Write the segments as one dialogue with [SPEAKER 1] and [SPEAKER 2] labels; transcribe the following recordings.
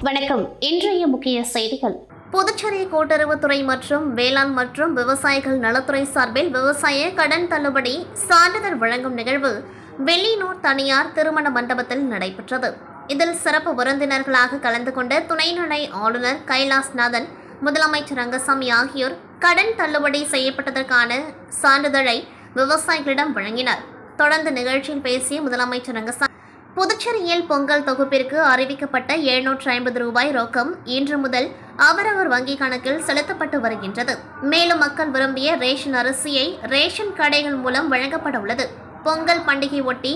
[SPEAKER 1] வணக்கம். இன்றைய முக்கிய செய்திகள். புதுச்சேரி கூட்டுறவுத்துறை மற்றும் வேளாண் மற்றும் விவசாயிகள் நலத்துறை சார்பில் விவசாய கடன் தள்ளுபடி சான்றிதழ் வழங்கும் நிகழ்வு வெள்ளியனூர் தனியார் திருமண மண்டபத்தில் நடைபெற்றது. இதில் சிறப்பு விருந்தினர்களாக கலந்து கொண்ட துணைநிலை ஆளுநர் கைலாஷ்நாதன், முதலமைச்சர் ரங்கசாமி ஆகியோர் கடன் தள்ளுபடி செய்யப்பட்டதற்கான சான்றிதழை விவசாயிகளிடம் வழங்கினர். தொடர்ந்து நிகழ்ச்சியில் பேசிய முதலமைச்சர் ரங்கசாமி, புதுச்சேரியில் பொங்கல் தொகுப்பிற்கு அறிவிக்கப்பட்ட 750 ரூபாய் ரொக்கம் இன்று முதல் அவரவர் வங்கிக் கணக்கில் செலுத்தப்பட்டு வருகின்றது. மேலும் மக்கள் விரும்பிய ரேஷன் அரிசியை ரேஷன் கடைகள் மூலம் வழங்கப்பட உள்ளது. பொங்கல் பண்டிகை ஒட்டி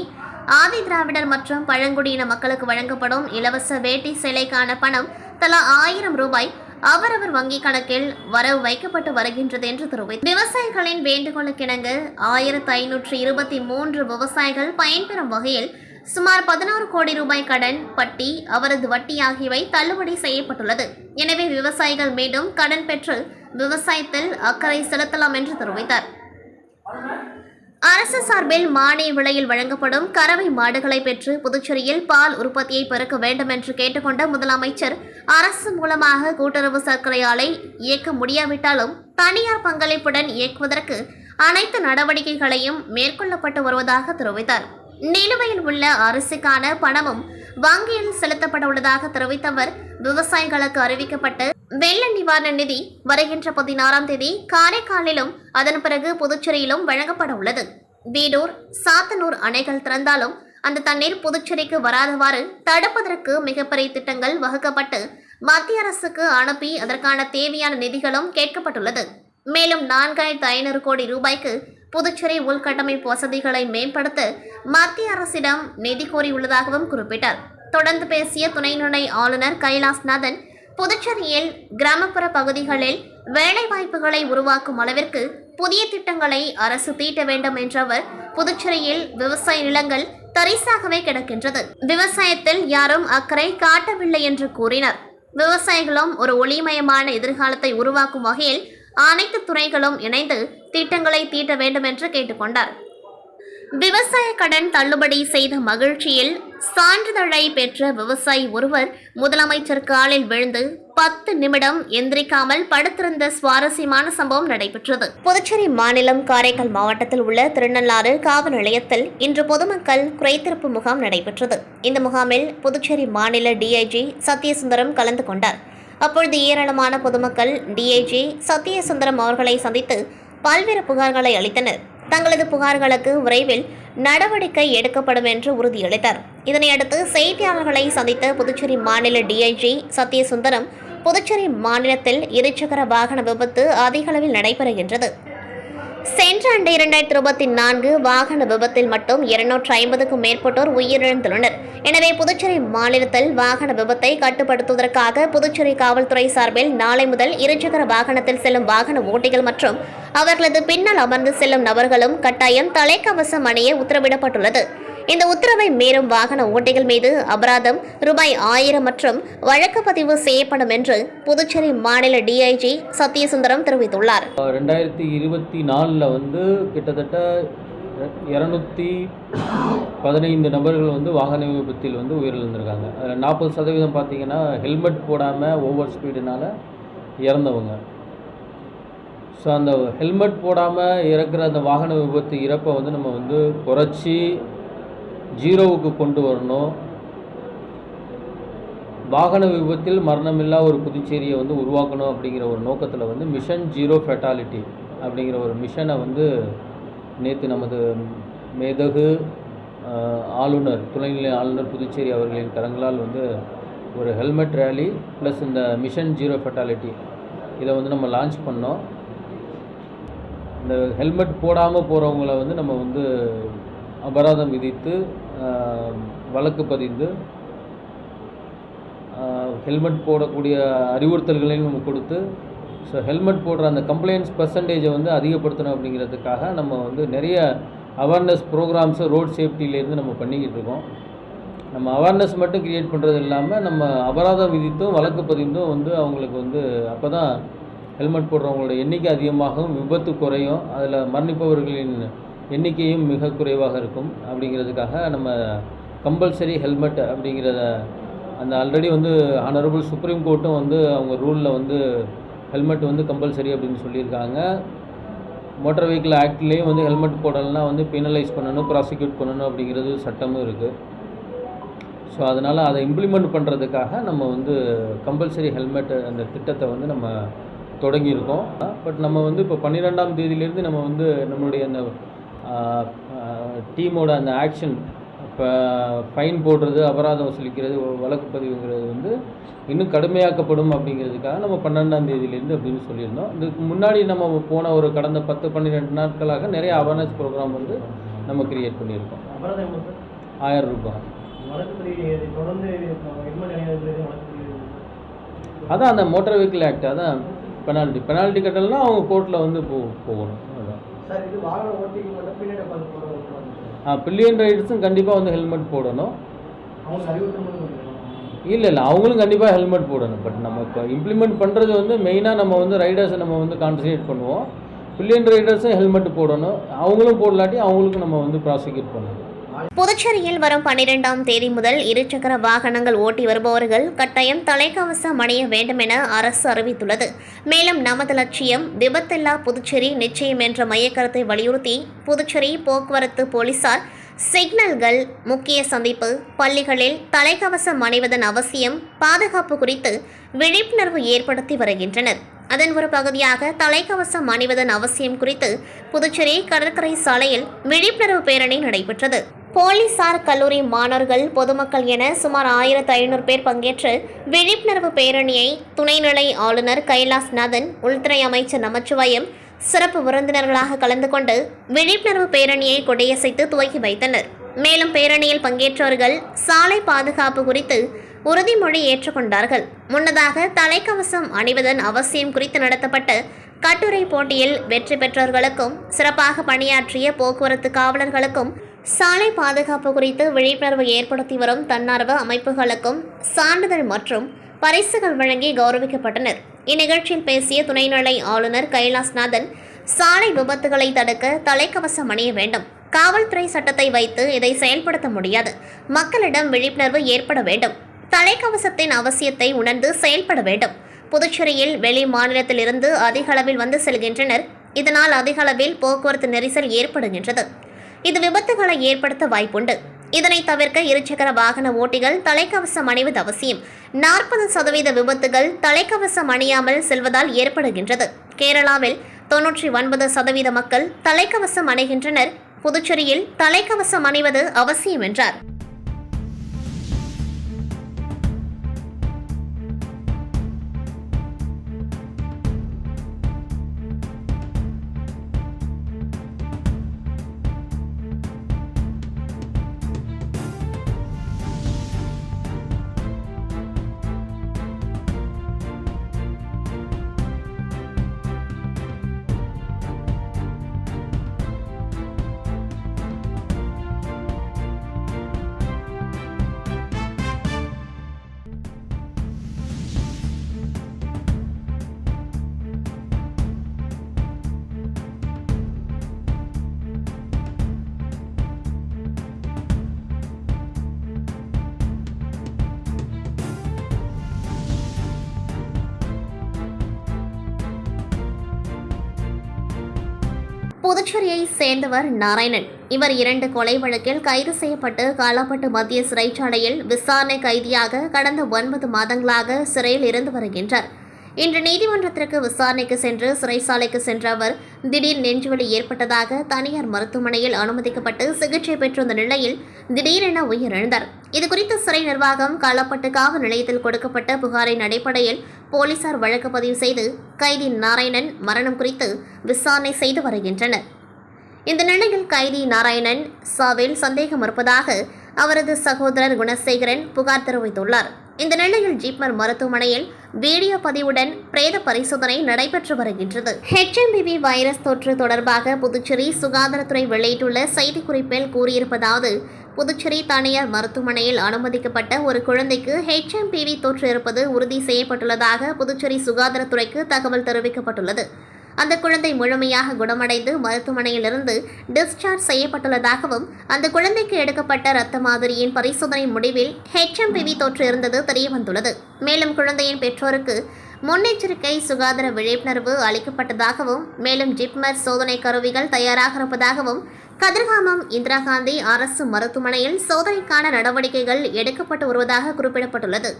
[SPEAKER 1] ஆதி திராவிடர் மற்றும் பழங்குடியின மக்களுக்கு வழங்கப்படும் இலவச வேட்டி சேலைக்கான பணம் தலா 1000 ரூபாய் அவரவர் வங்கிக் கணக்கில் வரவு வைக்கப்பட்டு வருகின்றது என்று தெரிவித்தார். விவசாயிகளின் வேண்டுகோளுக்கிணங்க 1523 விவசாயிகள் பயன்பெறும் வகையில் சுமார் 16 கோடி ரூபாய் கடன், பட்டி, அவரது வட்டி ஆகியவை தள்ளுபடி செய்யப்பட்டுள்ளது. எனவே விவசாயிகள் மீண்டும் கடன் பெற்று விவசாயத்தில் அக்கறை செலுத்தலாம் என்று தெரிவித்தார். அரசு சார்பில் மானிய விலையில் வழங்கப்படும் கறவை மாடுகளை பெற்று புதுச்சேரியில் பால் உற்பத்தியை பெருக்க வேண்டும் என்று கேட்டுக்கொண்ட முதலமைச்சர், அரசு மூலமாக கூட்டுறவு சர்க்கரை ஆலை இயக்க முடியாவிட்டாலும் தனியார் பங்களிப்புடன் இயக்குவதற்கு அனைத்து நடவடிக்கைகளையும் மேற்கொள்ளப்பட்டு வருவதாக தெரிவித்தார். நிலுவையில் உள்ள அரிசிக்கான பணமும் வங்கியில் செலுத்தப்பட உள்ளதாக தெரிவித்த அவர், விவசாயிகளுக்கு அறிவிக்கப்பட்ட வெள்ள நிவாரண நிதி வருகின்ற 16ஆம் தேதி காரைக்காலிலும் அதன் பிறகு புதுச்சேரியிலும் வழங்கப்பட உள்ளது. வீடூர், சாத்தனூர் அணைகள் திறந்தாலும் அந்த தண்ணீர் புதுச்சேரிக்கு வராதவாறு தடுப்பதற்கு மிகப்பெரிய திட்டங்கள் வகுக்கப்பட்டு மத்திய அரசுக்கு அனுப்பி அதற்கான தேவையான நிதிகளும் கேட்கப்பட்டுள்ளது. மேலும் 4500 கோடி ரூபாய்க்கு புதுச்சேரி உள்கட்டமைப்பு வசதிகளை மேம்படுத்த மத்திய அரசிடம் நிதி கோரியுள்ளதாகவும் குறிப்பிட்டார். தொடர்ந்து பேசிய துணைநிலை ஆளுநர் கைலாஷ்நாதன், புதுச்சேரியில் கிராமப்புற பகுதிகளில் வேலைவாய்ப்புகளை உருவாக்கும் அளவிற்கு புதிய திட்டங்களை அரசு தீட்ட வேண்டும் என்ற அவர், புதுச்சேரியில் விவசாய நிலங்கள் தரிசாகவே கிடக்கின்றது, விவசாயத்தில் யாரும் அக்கறை காட்டவில்லை என்று கூறினார். விவசாயிகளும் ஒரு ஒளிமயமான எதிர்காலத்தை உருவாக்கும் வகையில் அனைத்து துறைகளும் இணைந்து திட்டங்களை தீட்ட வேண்டும் என்று கேட்டுக்கொண்டார். விவசாய கடன் தள்ளுபடி செய்த மகிழ்ச்சியில் சான்றிதழை பெற்ற விவசாயி ஒருவர் முதலமைச்சர் காலில் விழுந்து 10 நிமிடம் எந்திரிக்காமல் படுத்திருந்த சுவாரஸ்யமான சம்பவம் நடைபெற்றது. புதுச்சேரி மாநிலம் காரைக்கால் மாவட்டத்தில் உள்ள திருநள்ளாறு காவல் நிலையத்தில் இன்று பொதுமக்கள் குறைதீர்ப்பு முகாம் நடைபெற்றது. இந்த முகாமில் புதுச்சேரி மாநில டிஐஜி சத்யசுந்தரம் கலந்து கொண்டார். அப்பொழுது ஏராளமான பொதுமக்கள் டிஐஜி சத்யசுந்தரம் அவர்களை சந்தித்து பல்வேறு புகார்களை அளித்தனர். தங்களது புகார்களுக்கு விரைவில் நடவடிக்கை எடுக்கப்படும் என்று உறுதியளித்தார். இதனையடுத்து செய்தியாளர்களை சந்தித்த புதுச்சேரி மாநில டிஐஜி சத்யசுந்தரம், புதுச்சேரி மாநிலத்தில் இருசக்கர வாகன விபத்து அதிக அளவில் நடைபெறுகின்றது. சென்ற ஆண்டு 2024 வாகன விபத்தில் மட்டும் 250க்கும் மேற்பட்டோர் உயிரிழந்துள்ளனர். எனவே புதுச்சேரி மாநிலத்தில் வாகன விபத்தை கட்டுப்படுத்துவதற்காக புதுச்சேரி காவல்துறை சார்பில் நாளை முதல் இருசக்கர வாகனத்தில் செல்லும் வாகன ஓட்டிகள் மற்றும் அவர்களது பின்னால் அமர்ந்து செல்லும் நபர்களும் கட்டாயம் தலைக்கவசம் அணிய உத்தரவிடப்பட்டுள்ளது. இந்த உத்தரவை மீறும் வாகன ஓட்டிகள் மீது அபராதம் ரூபாய் 1000 மற்றும் வழக்கு பதிவு செய்யப்படும் என்று புதுச்சேரி மாநில டிஐஜி சத்யசுந்தரம் தெரிவித்துள்ளார்.
[SPEAKER 2] 2024 கிட்டத்தட்ட 215 நபர்கள் வாகன விபத்தில் உயிரிழந்திருக்காங்க. அதில் 40% பார்த்தீங்கன்னா ஹெல்மெட் போடாமல் ஓவர் ஸ்பீடுனால இறந்தவங்க. ஸோ அந்த ஹெல்மெட் போடாமல் இறக்குற அந்த வாகன விபத்து இறப்பை நம்ம குறைச்சி 0க்கு கொண்டு வரணும். வாகன விபத்தில் மரணமில்லா ஒரு புதுச்சேரியை உருவாக்கணும் அப்படிங்கிற ஒரு நோக்கத்தில் மிஷன் ஜீரோ ஃபெட்டாலிட்டி அப்படிங்கிற ஒரு மிஷனை நேற்று நமது மேதகு ஆளுநர், துணைநிலை ஆளுநர் புதுச்சேரி அவர்களின் கரங்களால் ஒரு ஹெல்மெட் ரேலி ப்ளஸ் இந்த மிஷன் ஜீரோ ஃபெட்டாலிட்டி இதை நம்ம லான்ச் பண்ணோம். இந்த ஹெல்மெட் போடாமல் போகிறவங்கள நம்ம அபராதம் விதித்து வழக்கு பதிந்து ஹெல்மெட் போடக்கூடிய அறிவுறுத்தல்களையும் நம்ம கொடுத்து, ஸோ ஹெல்மெட் போடுற அந்த கம்ப்ளைண்ட்ஸ் பர்சன்டேஜை அதிகப்படுத்தணும் அப்படிங்கிறதுக்காக நம்ம நிறைய அவேர்னஸ் ப்ரோக்ராம்ஸை ரோட் சேஃப்டியிலேருந்து நம்ம பண்ணிக்கிட்டு இருக்கோம். நம்ம அவேர்னஸ் மட்டும் க்ரியேட் பண்ணுறது இல்லாமல் நம்ம அபராதம் விதித்தும் வழக்கு பதிந்தும் அவங்களுக்கு அப்போ தான் ஹெல்மெட் போடுறவங்களோட எண்ணிக்கை அதிகமாகும், விபத்து குறையும், அதில் மரணிப்பவர்களின் எண்ணிக்கையும் மிக குறைவாக இருக்கும். அப்படிங்கிறதுக்காக நம்ம கம்பல்சரி ஹெல்மெட் அப்படிங்கிறத அந்த ஆல்ரெடி வந்து ஆனரபிள் சுப்ரீம் கோர்ட்டும் வந்து அவங்க ரூலில் வந்து ஹெல்மெட் வந்து கம்பல்சரி அப்படின்னு சொல்லியிருக்காங்க. மோட்டார் வெஹிக்கிள் ஆக்ட்லேயும் வந்து ஹெல்மெட் போடலைன்னா வந்து பெனலைஸ் பண்ணணும், ப்ராசிக்யூட் பண்ணணும் அப்படிங்கிறது சட்டமும் இருக்குது. ஸோ அதனால் அதை இம்ப்ளிமெண்ட் பண்ணுறதுக்காக நம்ம வந்து கம்பல்சரி ஹெல்மெட் அந்த திட்டத்தை வந்து நம்ம தொடங்கியிருக்கோம். பட் நம்ம வந்து இப்போ 12ஆம் தேதியிலேருந்து நம்ம வந்து நம்மளுடைய அந்த டீமோட அந்த ஆக்ஷன், இப்போ ஃபைன் போடுறது, அபராதம் வசூலிக்கிறது, வழக்கு பதிவுங்கிறது வந்து இன்னும் கடுமையாக்கப்படும் அப்படிங்கிறதுக்காக நம்ம 12ஆம் தேதியிலேருந்து அப்படின்னு சொல்லியிருந்தோம். இதுக்கு முன்னாடி நம்ம போன ஒரு கடந்த 10-12 நாட்களாக நிறைய அவேர்னஸ் ப்ரோக்ராம் வந்து நம்ம கிரியேட் பண்ணியிருக்கோம். 1000 ரூபாய். அதான் அந்த மோட்டார் வெஹிக்கிள் ஆக்ட், அதான் பெனால்ட்டி கட்டலைன்னா அவங்க கோர்ட்டில் வந்து போகணும். அதான் பில்லியன் ரைடர்ஸும் கண்டிப்பாக வந்து ஹெல்மெட் போடணும். இல்லை அவங்களும் கண்டிப்பாக ஹெல்மெட் போடணும். பட் நம்ம இப்போ இம்ப்ளிமெண்ட் பண்ணுறது வந்து மெயினாக நம்ம வந்து ரைடர்ஸை நம்ம வந்து கான்சன்ட்ரேட் பண்ணுவோம். பில்லியன் ரைடர்ஸும் ஹெல்மெட் போடணும். அவங்களும் போடலாட்டி அவங்களுக்கும் நம்ம வந்து ப்ராசிக்யூட் பண்ணணும்.
[SPEAKER 1] புதுச்சேரியில் வரும் 12ஆம் தேதி முதல் இருசக்கர வாகனங்கள் ஓட்டி வருபவர்கள் கட்டாயம் தலைக்கவசம் அணிய வேண்டும் என அரசு அறிவித்துள்ளது. மேலும் நமது லட்சியம் விபத்தில்லா புதுச்சேரி நிச்சயம் என்ற மையக்கருத்தை வலியுறுத்தி புதுச்சேரி போக்குவரத்து போலீசார் சிக்னல்கள், முக்கிய சந்திப்பு, பள்ளிகளில் தலைக்கவசம் அணிவதன் அவசியம், பாதுகாப்பு குறித்து விழிப்புணர்வு ஏற்படுத்தி வருகின்றனர். அதன் ஒரு பகுதியாக தலைக்கவசம் அணிவதன் அவசியம் குறித்து புதுச்சேரி கடற்கரை சாலையில் விழிப்புணர்வு பேரணி நடைபெற்றது. போலீசார், கல்லூரி மாணவர்கள், பொதுமக்கள் என சுமார் 1500 பேர் பங்கேற்ற விழிப்புணர்வு பேரணியை துணைநிலை ஆளுநர் கைலாஷ்நாதன், உள்துறை அமைச்சர் நமச்சிவாயம் சிறப்பு விருந்தினர்களாக கலந்து கொண்டு விழிப்புணர்வு பேரணியை கொடியசைத்து துவக்கி வைத்தனர். மேலும் பேரணியில் பங்கேற்றவர்கள் சாலை பாதுகாப்பு குறித்து உறுதிமொழி ஏற்றுக்கொண்டார்கள். முன்னதாக தலைக்கவசம் அணிவதன் அவசியம் குறித்து நடத்தப்பட்ட கட்டுரை போட்டியில் வெற்றி பெற்றவர்களுக்கும் சிறப்பாக பணியாற்றிய போக்குவரத்து காவலர்களுக்கும் சாலை பாதுகாப்பு குறித்து விழிப்புணர்வு ஏற்படுத்தி வரும் தன்னார்வ அமைப்புகளுக்கும் சான்றிதழ் மற்றும் பரிசுகள் வழங்கி கௌரவிக்கப்பட்டனர். இந்நிகழ்ச்சியில் பேசிய துணைநிலை ஆளுநர் கைலாஷ்நாதன், சாலை விபத்துகளை தடுக்க தலைக்கவசம் அணிய வேண்டும். காவல்துறை சட்டத்தை வைத்து இதை செயல்படுத்த முடியாது. மக்களிடம் விழிப்புணர்வு ஏற்பட வேண்டும். தலைக்கவசத்தின் அவசியத்தை உணர்ந்து செயல்பட வேண்டும். புதுச்சேரியில் வெளி மாநிலத்திலிருந்து அதிக அளவில் வந்து செல்கின்றனர். இதனால் அதிக அளவில் போக்குவரத்து நெரிசல் ஏற்படுகின்றது. இது விபத்துகளை ஏற்படுத்த வாய்ப்புண்டு. இதனை தவிர்க்க இருசக்கர வாகன ஓட்டிகள் தலைக்கவசம் அணிவது அவசியம். 40% விபத்துகள் தலைக்கவசம் அணியாமல் செல்வதால் ஏற்படுகின்றது. கேரளாவில் 99% மக்கள் தலைக்கவசம் அணிகின்றனர். புதுச்சேரியில் தலைக்கவசம் அணிவது அவசியம் என்றார். புதுச்சேரியை சேர்ந்தவர் நாராயணன். இவர் 2 கொலை வழக்கில் கைது செய்யப்பட்டு காலாப்பட்டு மத்திய சிறைச்சாலையில் விசாரணை கைதியாக கடந்த 9 மாதங்களாக சிறையில் இருந்து வருகின்றார். இன்று நீதிமன்றத்திற்கு விசாரணைக்கு சென்று சிறைச்சாலைக்கு சென்ற அவர் திடீர் நெஞ்சுவலி ஏற்பட்டதாக தனியார் மருத்துவமனையில் அனுமதிக்கப்பட்டு சிகிச்சை பெற்றிருந்த நிலையில் திடீரென உயிரிழந்தார். இதுகுறித்து சிறை நிர்வாகம் காலாப்பட்டு காவல் நிலையத்தில் கொடுக்கப்பட்ட புகாரின் அடிப்படையில் போலீசார் வழக்கு பதிவு செய்து கைதி நாராயணன் மரணம் குறித்து விசாரணை செய்து வருகின்றனர். இந்த நிலையில் கைதி நாராயணன் சாவில் சந்தேகம் இருப்பதாக அவரது சகோதரர் குணசேகரன் புகார் தெரிவித்துள்ளார். இந்த நிலையில் ஜிப்மர் மருத்துவமனையில் வீடியோ பதிவுடன் பிரேத பரிசோதனை நடைபெற்று வருகின்றது. HMPV வைரஸ் தொற்று தொடர்பாக புதுச்சேரி சுகாதாரத்துறை வெளியிட்டுள்ள செய்திக்குறிப்பில் கூறியிருப்பதாவது, புதுச்சேரி தனியார் மருத்துவமனையில் அனுமதிக்கப்பட்ட ஒரு குழந்தைக்கு HMPV தொற்று இருப்பது உறுதி செய்யப்பட்டுள்ளதாக புதுச்சேரி சுகாதாரத்துறைக்கு தகவல் தெரிவிக்கப்பட்டுள்ளது. அந்த குழந்தை முழுமையாக குணமடைந்து மருத்துவமனையிலிருந்து டிஸ்சார்ஜ் செய்யப்பட்டுள்ளதாகவும் அந்த குழந்தைக்கு எடுக்கப்பட்ட இரத்த மாதிரியின் பரிசோதனை முடிவில் HMPV தொற்று இருந்தது தெரியவந்துள்ளது. மேலும் குழந்தையின் பெற்றோருக்கு முன்னெச்சரிக்கை சுகாதார விழிப்புணர்வு அளிக்கப்பட்டதாகவும் மேலும் ஜிப்மர் சோதனை கருவிகள் தயாராக இருப்பதாகவும் கதிர்காமம் இந்திரா காந்தி அரசு மருத்துவமனையில் சோதனைக்கான நடவடிக்கைகள் எடுக்கப்பட்டு வருவதாக குறிப்பிடப்பட்டுள்ளது.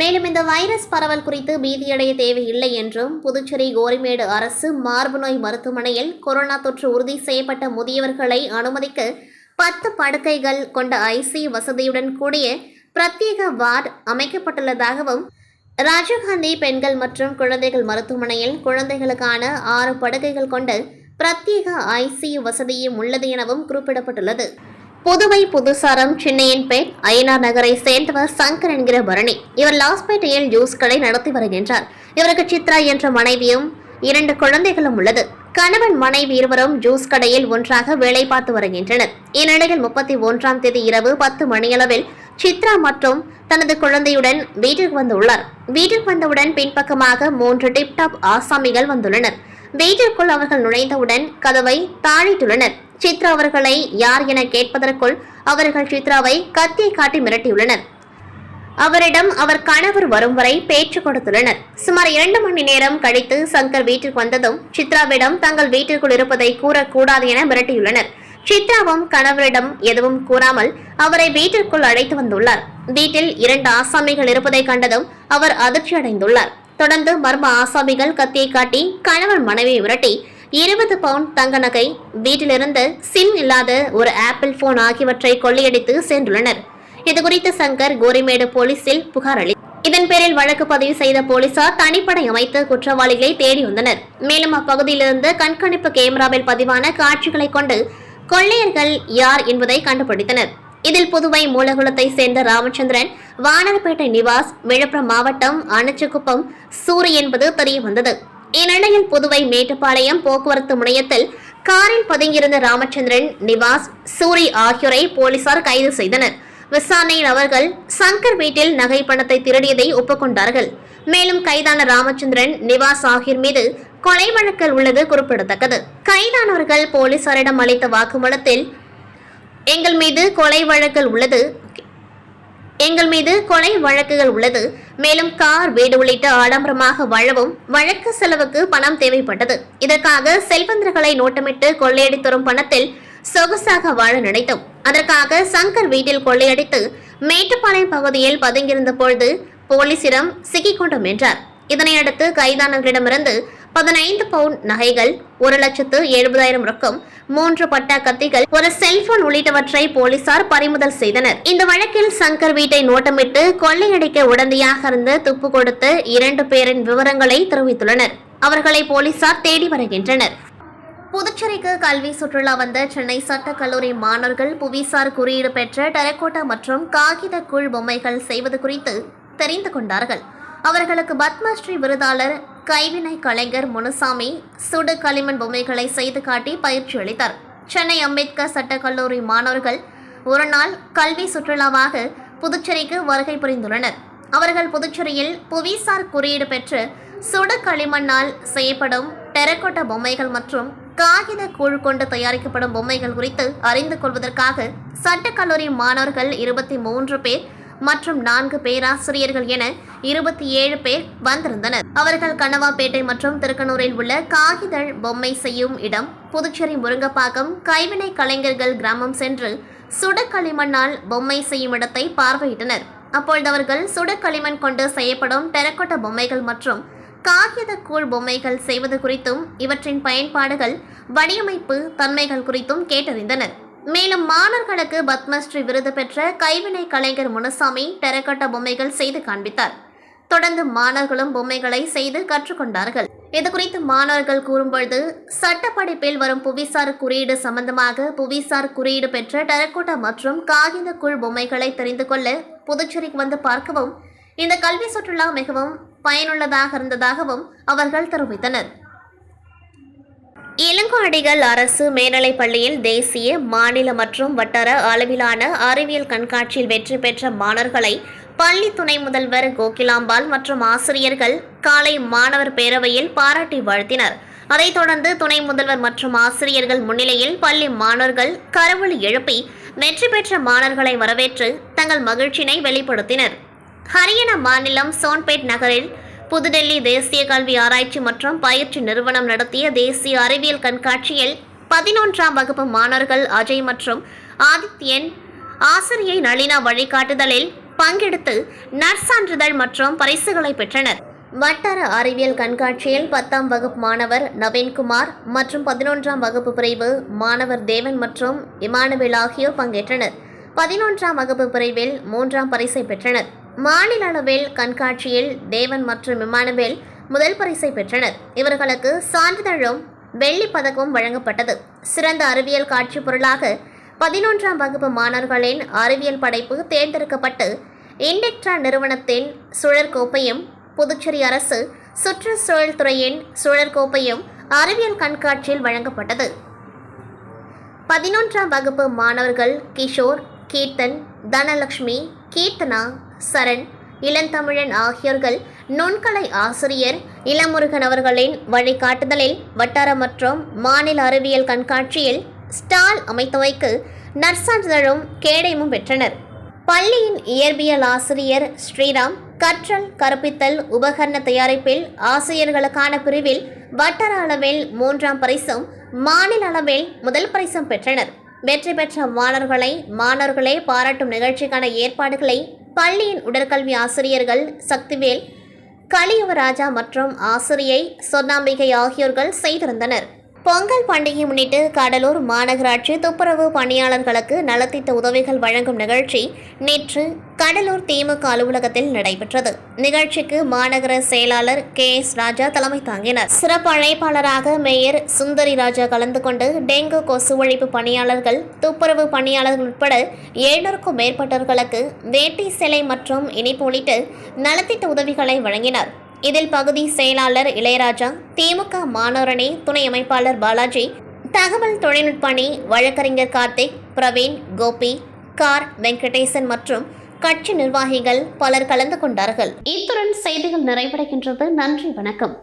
[SPEAKER 1] மேலும் இந்த வைரஸ் பரவல் குறித்து பீதியடைய தேவையில்லை என்றும் புதுச்சேரி கோரிமேடு அரசு மார்பு நோய் மருத்துவமனையில் கொரோனா தொற்று உறுதி செய்யப்பட்ட முதியவர்களை அனுமதிக்க 10 படுக்கைகள் கொண்ட ICU வசதியுடன் கூடிய பிரத்யேக வார்டு அமைக்கப்பட்டுள்ளதாகவும் ராஜீவ்காந்தி பெண்கள் மற்றும் குழந்தைகள் மருத்துவமனையில் குழந்தைகளுக்கான 6 படுக்கைகள் கொண்ட பிரத்யேக ICU வசதியும் உள்ளது எனவும் குறிப்பிடப்பட்டுள்ளது. புதுவை புதுசாரம் சின்னையன்பேட் அய்யனார் நகரை சேர்ந்தவர் சங்கர் என்கிற பரணி. இவர் லாஸ்பேட்டையில் ஜூஸ் கடை நடத்தி வருகின்றார். இவருக்கு சித்ரா என்ற மனைவியும் 2 குழந்தைகளும் உள்ளது. கணவன் மனைவி இருவரும் ஜூஸ் கடையில் ஒன்றாக வேலை பார்த்து வருகின்றனர். இந்நிலையில் 31ஆம் தேதி இரவு 10 மணியளவில் சித்ரா மற்றும் தனது குழந்தையுடன் வீட்டிற்கு வந்துள்ளார். வீட்டிற்கு வந்தவுடன் பின்பக்கமாக 3 டிப்டாப் ஆசாமிகள் வந்துள்ளனர். வீட்டிற்குள் அவர்கள் நுழைந்தவுடன் கதவை தாழிட்டுள்ளனர். சித்ரா அவர்களை யார் என கேட்பதற்குள் அவர்கள் சித்ராவை கத்தியை காட்டி மிரட்டியுள்ளனர். அவரிடம் அவர் கணவர் வரும் வரை பேச்சு கொடுத்துள்ளனர். சுமார் 2 மணி நேரம் கழித்து சங்கர் வீட்டிற்கு வந்ததும் சித்ராவிடம் தங்கள் வீட்டிற்குள் இருப்பதை கூறக்கூடாது என மிரட்டியுள்ளனர். சித்ராவும் கணவரிடம் எதுவும் கூறாமல் அவரை வீட்டிற்குள் அழைத்து வந்துள்ளார். வீட்டில் 2 ஆசாமிகள் இருப்பதை கண்டதும் அவர் அதிர்ச்சி அடைந்துள்ளார். தொடர்ந்து மர்ம ஆசாமிகள் கத்தியை காட்டி கணவன் மனைவியை விரட்டி 20 பவுண்ட் தங்க நகை, வீட்டிலிருந்து சிம் இல்லாத ஒரு ஆப்பிள் போன் ஆகியவற்றை கொள்ளையடித்து சென்றுள்ளனர். இதுகுறித்து சங்கர் கோரிமேடு போலீசில் புகார் அளித்தார். இதன் பேரில் வழக்கு பதிவு செய்த போலீசார் தனிப்படை அமைத்து குற்றவாளிகளை தேடி வந்தனர். மேலும் அப்பகுதியிலிருந்து கண்காணிப்பு கேமராவில் பதிவான காட்சிகளை கொண்டு கொள்ளையர்கள் யார் என்பதை கண்டுபிடித்தனர். இதில் புதுவை மூலகுளத்தை சேர்ந்த ராமச்சந்திரன், வானரப்பேட்டை நிவாஸ், விழுப்புரம் மாவட்டம் அனச்சகுப்பம் சூரி என்பது தெரியவந்தது. இந்நிலையில் புதுவை மேட்டுப்பாளையம் போக்குவரத்து முனையத்தில் காரில் பதுங்கியிருந்த ராமச்சந்திரன், நிவாஸ், சூரி ஆகியோரை போலீசார் கைது செய்தனர். விசாரணையில் அவர்கள் சங்கர் வீட்டில் நகை பணத்தை திருடியதை ஒப்புக்கொண்டார்கள். மேலும் கைதான ராமச்சந்திரன், நிவாஸ் ஆகியோர் மீது கொலை வழக்கில் உள்ளது குறிப்பிடத்தக்கது. கைதானவர்கள் போலீசாரிடம் அளித்த வாக்குமூலத்தில் எங்கள் மீது கொலை வழக்குகள் உள்ளது. மேலும் கார், வீடு உள்ளிட்ட ஆடம்பரமாக வாழவும் வழக்கு செலவுக்கு பணம் தேவைப்பட்டது. இதற்காக செல்வந்தர்களை நோட்டமிட்டு கொள்ளையடித்து வரும் பணத்தில் சொகுசாக வாழ நினைத்தோம். அதற்காக சங்கர் வீட்டில் கொள்ளையடித்து மேட்டுப்பாளையம் பகுதியில் பதுங்கியிருந்த பொழுது போலீசிடம் சிக்கிக்கொண்டோம் என்றார். இதனையடுத்து கைதானவர்களிடமிருந்து 15 பவுண்ட் நகைகள், 1,70,000 ரொக்கம், 3 பட்டா கத்திகள், ஒரு செல்போன் உள்ளிட்டவற்றை போலீசார் பறிமுதல் செய்தனர். இந்த வழக்கில் சங்கர் வீட்டை நோட்டமிட்டு கொள்ளையடிக்க உடந்தையாக இருந்து துப்பு கொடுத்த 2 பேரின் விவரங்களை தெரிவித்துள்ளனர். அவர்களை போலீசார் தேடி வருகின்றனர். புதுச்சேரிக்கு கல்வி சுற்றுலா வந்த சென்னை சட்டக் கல்லூரி மாணவர்கள் புவிசார் குறியீடு பெற்ற டெரகோட்டா மற்றும் காகித கூழ் பொம்மைகள் செய்வது குறித்து தெரிந்து கொண்டார்கள். அவர்களுக்கு பத்மஸ்ரீ விருதாளர் கைவினை கலைஞர் முனுசாமி சுடு களிமண் பொம்மைகளை செய்து காட்டி பயிற்சி அளித்தார். சென்னை அம்பேத்கர் சட்டக் கல்லூரி மாணவர்கள் ஒரு நாள் கல்வி சுற்றுலாவாக புதுச்சேரிக்கு வருகை புரிந்துள்ளனர். அவர்கள் புதுச்சேரியில் புவிசார் குறியீடு பெற்று சுடு களிமண்ணால் செய்யப்படும் டெரகோட்டா பொம்மைகள் மற்றும் காகித கூழ் கொண்டு தயாரிக்கப்படும் பொம்மைகள் குறித்து அறிந்து கொள்வதற்காக சட்டக் கல்லூரி மாணவர்கள் 23 பேர் மற்றும் 4 பேராசிரியர்கள் என 27 பேர் வந்திருந்தனர். அவர்கள் கனவாப்பேட்டை மற்றும் திருக்கனூரில் உள்ள காகித பொம்மை செய்யும் இடம், புதுச்சேரி முருங்கப்பாக்கம் கைவினை கலைஞர்கள் கிராமம் சென்று சுடக்களிமண்ணால் பொம்மை செய்யும் இடத்தை பார்வையிட்டனர். அப்பொழுது அவர்கள் சுடக்களிமண் கொண்டு செய்யப்படும் டெரகோட்டா பொம்மைகள் மற்றும் காகித கூழ் பொம்மைகள் செய்வது குறித்தும் இவற்றின் பயன்பாடுகள், வடிவமைப்பு தன்மைகள் குறித்தும் கேட்டறிந்தனர். மேலும் மாணவர்களுக்கு பத்மஸ்ரீ விருது பெற்ற கைவினை கலைஞர் முனுசாமி டெரகோட்டா பொம்மைகள் செய்து காண்பித்தார். தொடர்ந்து மாணவர்களும் பொம்மைகளை செய்து கற்றுக்கொண்டார்கள். இதுகுறித்து மாணவர்கள் கூறும்பொழுது, சட்டப்படிப்பில் வரும் புவிசார் குறியீடு சம்பந்தமாக புவிசார் குறியீடு பெற்ற டெரகோட்டா மற்றும் காகித கூழ் பொம்மைகளை தெரிந்து கொள்ள புதுச்சேரிக்கு வந்து பார்க்கவும் இந்த கல்வி சுற்றுலா மிகவும் பயனுள்ளதாக இருந்ததாகவும் அவர்கள் தெரிவித்தனர். இளங்கோஅடிகள் அரசு மேல்நிலைப் பள்ளியில் தேசிய, மாநில மற்றும் வட்டார அளவிலான அறிவியல் கண்காட்சியில் வெற்றி பெற்ற மாணவர்களை பள்ளி துணை முதல்வர் கோகிலாம்பாள் மற்றும் ஆசிரியர்கள் காலை மாணவர் பேரவையில் பாராட்டி வாழ்த்தினர். அதைத் தொடர்ந்து துணை முதல்வர் மற்றும் ஆசிரியர்கள் முன்னிலையில் பள்ளி மாணவர்கள் கரவொலி எழுப்பி வெற்றி பெற்ற மாணவர்களை வரவேற்று தங்கள் மகிழ்ச்சியினை வெளிப்படுத்தினர். ஹரியானா மாநிலம் சோன்பேட் நகரில் புதுடெல்லி தேசிய கல்வி ஆராய்ச்சி மற்றும் பயிற்சி நிறுவனம் நடத்திய தேசிய அறிவியல் கண்காட்சியில் 11ஆம் வகுப்பு மாணவர்கள் அஜய் மற்றும் ஆதித்யன் ஆசிரியை நளினா வழிகாட்டுதலில் பங்கெடுத்து நற்சான்றிதழ் மற்றும் பரிசுகளை பெற்றனர். வட்டார அறிவியல் கண்காட்சியில் 10ஆம் வகுப்பு மாணவர் நவீன்குமார் மற்றும் 11ஆம் வகுப்பு பிரிவு மாணவர் தேவன் மற்றும் இமானுவேல் ஆகியோர் பங்கேற்றனர். 11ஆம் வகுப்பு பிரிவில் 3ஆம் பரிசை பெற்றனர். மாநில அளவில் கண்காட்சியில் தேவன் மற்றும் இமானுவேல் முதல் பரிசை பெற்றனர். இவர்களுக்கு சான்றிதழும் வெள்ளி பதக்கமும் வழங்கப்பட்டது. சிறந்த அறிவியல் காட்சி பொருளாக 11ஆம் வகுப்பு மாணவர்களின் அறிவியல் படைப்பு தேர்ந்தெடுக்கப்பட்டு இண்டெக்ட்ரா நிறுவனத்தின் சுழற்கோப்பையும் புதுச்சேரி அரசு சுற்றுச்சூழல் துறையின் சுழற்கோப்பையும் அறிவியல் கண்காட்சியில் வழங்கப்பட்டது. 11ஆம் வகுப்பு மாணவர்கள் கிஷோர், கீர்த்தன், தனலட்சுமி, கீர்த்தனா, சரண், இளந்தமிழன் ஆகியோர்கள் நுண்கலை ஆசிரியர் இளமுருகன் அவர்களின் வழிகாட்டுதலில் வட்டார மற்றும் மாநில அறிவியல் கண்காட்சியில் ஸ்டால் அமைத்தவைக்கு நற்சான்றிதழும் கேடயமும் பெற்றனர். பள்ளியின் இயற்பியல் ஆசிரியர் ஸ்ரீராம் கற்றல் கற்பித்தல் உபகரண தயாரிப்பில் ஆசிரியர்களுக்கான பிரிவில் வட்டார அளவில் 3ஆம் பரிசும் மாநில அளவில் முதல் பரிசும் பெற்றனர். வெற்றி பெற்ற மாணவர்களை பாராட்டும் நிகழ்ச்சிக்கான ஏற்பாடுகளை பள்ளியின் உடற்கல்வி ஆசிரியர்கள் சக்திவேல், கலியுவராஜா மற்றும் ஆசிரியை சொர்ணாம்பிகை ஆகியோர்கள் செய்திருந்தனர். பொங்கல் பண்டிகையை முன்னிட்டு கடலூர் மாநகராட்சி துப்புரவு பணியாளர்களுக்கு நலத்திட்ட உதவிகள் வழங்கும் நிகழ்ச்சி நேற்று கடலூர் திமுக அலுவலகத்தில் நடைபெற்றது. நிகழ்ச்சிக்கு மாநகர செயலாளர் KS ராஜா தலைமை தாங்கினார். சிறப்பு அழைப்பாளராக மேயர் சுந்தரி ராஜா கலந்து கொண்டு டெங்கு கொசு ஒழிப்பு பணியாளர்கள், துப்புரவு பணியாளர்கள் உட்பட 700க்கும் மேற்பட்டவர்களுக்கு வேட்டி சேலை மற்றும் இனிப்பு உள்ளிட்ட நலத்திட்ட உதவிகளை வழங்கினார். இதில் பகுதி செயலாளர் இளையராஜா, திமுக மாணவரணி துணை அமைப்பாளர் பாலாஜி, தகவல் தொழில்நுட்ப அணி வழக்கறிஞர் கார்த்திக், பிரவீன், கோபி, கார் வெங்கடேசன் மற்றும் கட்சி நிர்வாகிகள் பலர் கலந்து கொண்டார்கள். இத்துடன் செய்திகள் நிறைவடைகின்றது. நன்றி, வணக்கம்.